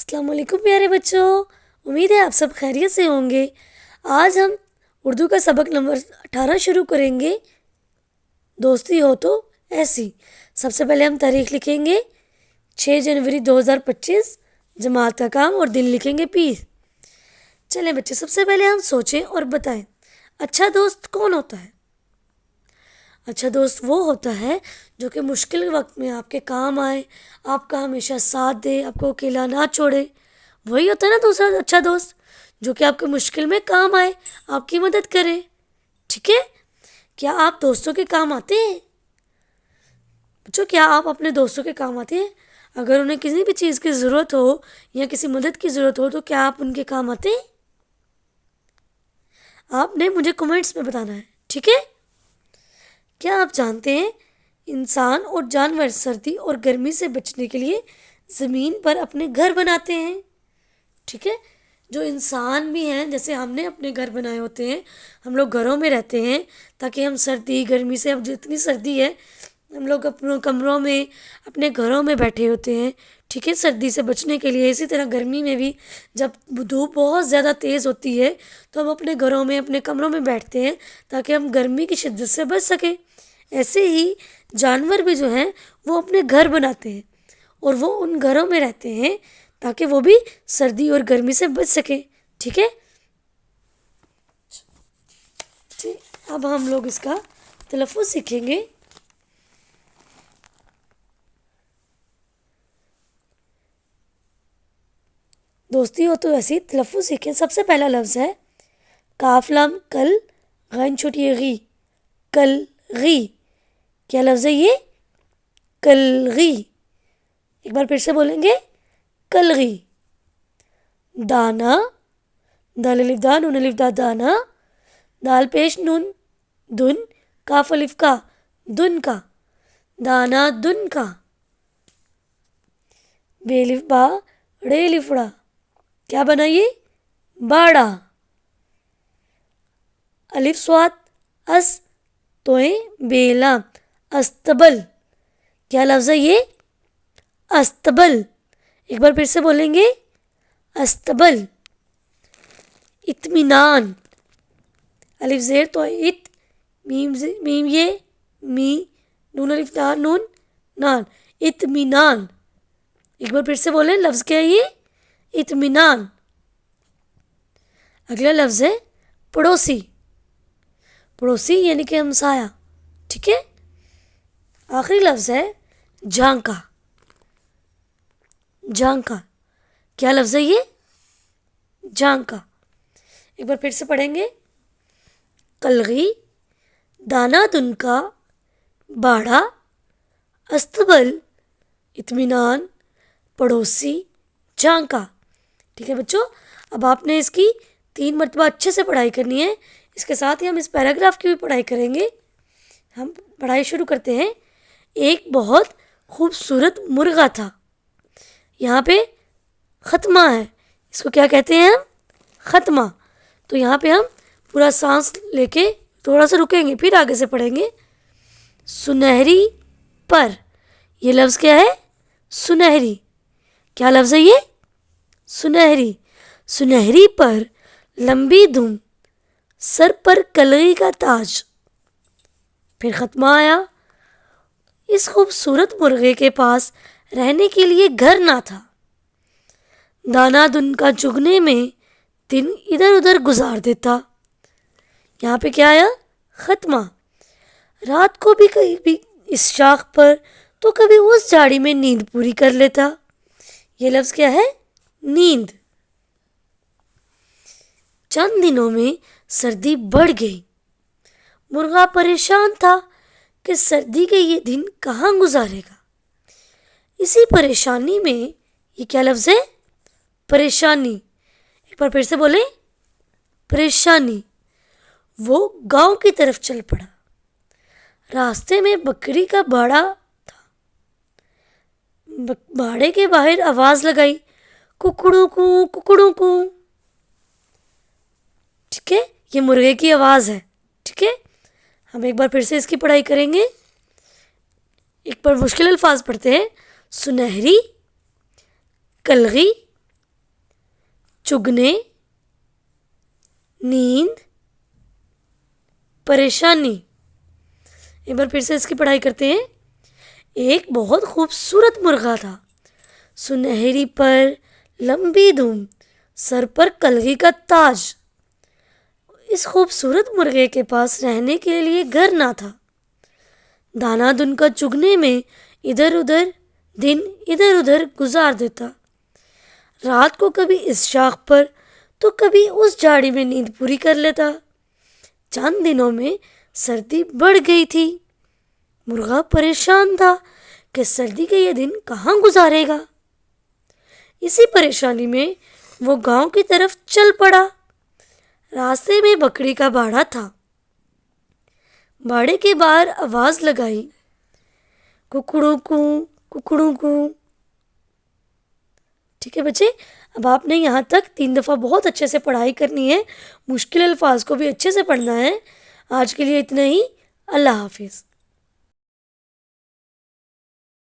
السلام علیکم پیارے بچوں، امید ہے آپ سب خیریت سے ہوں گے۔ آج ہم اردو کا سبق نمبر 18 شروع کریں گے، دوستی ہو تو ایسی۔ سب سے پہلے ہم تاریخ لکھیں گے 6 جنوری 2025، جماعت کا کام اور دن لکھیں گے پیر۔ چلیں بچے، سب سے پہلے ہم سوچیں اور بتائیں، اچھا دوست کون ہوتا ہے؟ اچھا دوست وہ ہوتا ہے جو کہ مشکل وقت میں آپ کے کام آئے، آپ کا ہمیشہ ساتھ دے، آپ کو اکیلا نہ چھوڑے۔ وہی ہوتا ہے نا دوسرا اچھا دوست، جو کہ آپ کے مشکل میں کام آئے، آپ کی مدد کرے۔ ٹھیک ہے؟ کیا آپ دوستوں کے کام آتے ہیں بچوں؟ کیا آپ اپنے دوستوں کے کام آتے ہیں؟ اگر انہیں کسی بھی چیز کی ضرورت ہو یا کسی مدد کی ضرورت ہو تو کیا آپ ان کے کام آتے ہیں؟ آپ نے مجھے کمنٹس میں بتانا ہے، ٹھیک ہے؟ کیا آپ جانتے ہیں انسان اور جانور سردی اور گرمی سے بچنے کے لیے زمین پر اپنے گھر بناتے ہیں؟ ٹھیک ہے؟ جو انسان بھی ہیں، جیسے ہم نے اپنے گھر بنائے ہوتے ہیں، ہم لوگ گھروں میں رہتے ہیں تاکہ ہم سردی گرمی سے، اب جتنی سردی ہے ہم لوگ اپنے کمروں میں، اپنے گھروں میں بیٹھے ہوتے ہیں، ٹھیک ہے، سردی سے بچنے کے لیے۔ اسی طرح گرمی میں بھی جب دھوپ بہت زیادہ تیز ہوتی ہے تو ہم اپنے گھروں میں، اپنے کمروں میں بیٹھتے ہیں تاکہ ہم گرمی کی شدت سے بچ سکیں۔ ایسے ہی جانور بھی جو ہیں وہ اپنے گھر بناتے ہیں اور وہ ان گھروں میں رہتے ہیں تاکہ وہ بھی سردی اور گرمی سے بچ سکیں، ٹھیک ہے؟ اب ہم لوگ اس کا تلفظ سیکھیں گے۔ دوستی ہو تو ایسی تلفظ سیکھیں۔ سب سے پہلا لفظ ہے کاف لام کل، غین چھوٹی غی، کل غی۔ کیا لفظ ہے یہ؟ کلغی۔ ایک بار پھر سے بولیں گے، کلغی۔ دانا، دال الف دا نون الف دا، دانا، دال پیش نون، دن، کاف الف کا، دن کا، دانا دن کا۔ بے الف با، ڑے الف ڑا، کیا بنا یہ؟ باڑا۔ الف سواد اس، توئیں بیلا، استبل۔ کیا لفظ ہے یہ؟ استبل۔ ایک بار پھر سے بولیں گے، استبل۔ اطمینان، الف زیر تو ات، میم یہ، می، نون الف دا نون، نان، اطمینان۔ ایک بار پھر سے بولیں، لفظ کیا ہے یہ؟ اطمینان۔ اگلا لفظ ہے پڑوسی۔ پڑوسی یعنی کہ ہمسایہ، ٹھیک ہے؟ آخری لفظ ہے جھانکا۔ جھانکا۔ کیا لفظ ہے یہ؟ جھانکا۔ ایک بار پھر سے پڑھیں گے، کلغی، دانا دن کا، باڑا، استبل، اطمینان، پڑوسی، جھانکا۔ ٹھیک ہے بچوں؟ اب آپ نے اس کی 3 مرتبہ اچھے سے پڑھائی کرنی ہے۔ اس کے ساتھ ہی ہم اس پیراگراف کی بھی پڑھائی کریں گے۔ ہم پڑھائی شروع کرتے ہیں۔ ایک بہت خوبصورت مرغا تھا۔ یہاں پہ ختمہ ہے، اس کو کیا کہتے ہیں ہم؟ ختمہ۔ تو یہاں پہ ہم پورا سانس لے کے تھوڑا سا رکیں گے، پھر آگے سے پڑھیں گے۔ سنہری پر، یہ لفظ کیا ہے؟ سنہری۔ کیا لفظ ہے یہ؟ سنہری۔ سنہری پر لمبی دم، سر پر کلغی کا تاج۔ پھر ختمہ آیا، اس خوبصورت مرغے کے پاس رہنے کے لیے گھر نہ تھا۔ دانا دن کا چگنے میں دن ادھر ادھر گزار دیتا۔ یہاں پہ کیا آیا؟ ختمہ۔ رات کو بھی کبھی اس شاخ پر تو کبھی اس جھاڑی میں نیند پوری کر لیتا۔ یہ لفظ کیا ہے؟ نیند۔ چند دنوں میں سردی بڑھ گئی۔ مرغا پریشان تھا کہ سردی کے یہ دن کہاں گزارے گا۔ اسی پریشانی میں، یہ کیا لفظ ہے؟ پریشانی۔ ایک بار پھر سے بولیں، پریشانی۔ وہ گاؤں کی طرف چل پڑا۔ راستے میں بکری کا باڑا تھا۔ باڑے کے باہر آواز لگائی، ککڑوں کو، ککڑوں کو۔ ٹھیک ہے؟ یہ مرغے کی آواز ہے، ٹھیک ہے؟ ہم ایک بار پھر سے اس کی پڑھائی کریں گے۔ ایک بار مشکل الفاظ پڑھتے ہیں۔ سنہری، کلغی، چگنے، نیند، پریشانی۔ ایک بار پھر سے اس کی پڑھائی کرتے ہیں۔ ایک بہت خوبصورت مرغا تھا، سنہری پر، لمبی دم، سر پر کلگی کا تاج۔ اس خوبصورت مرغے کے پاس رہنے کے لیے گھر نہ تھا۔ دانا دن کا چگنے میں ادھر ادھر گزار دیتا۔ رات کو کبھی اس شاخ پر تو کبھی اس جھاڑی میں نیند پوری کر لیتا۔ چند دنوں میں سردی بڑھ گئی تھی۔ مرغا پریشان تھا کہ سردی کے یہ دن کہاں گزارے گا۔ اسی پریشانی میں وہ گاؤں کی طرف چل پڑا۔ راستے میں بکری کا باڑا تھا۔ باڑے کے باہر آواز لگائی، ککڑوں کو، ککڑوں کو۔ ٹھیک ہے بچے، اب آپ نے یہاں تک 3 دفعہ بہت اچھے سے پڑھائی کرنی ہے، مشکل الفاظ کو بھی اچھے سے پڑھنا ہے۔ آج کے لیے اتنا ہی، اللہ حافظ۔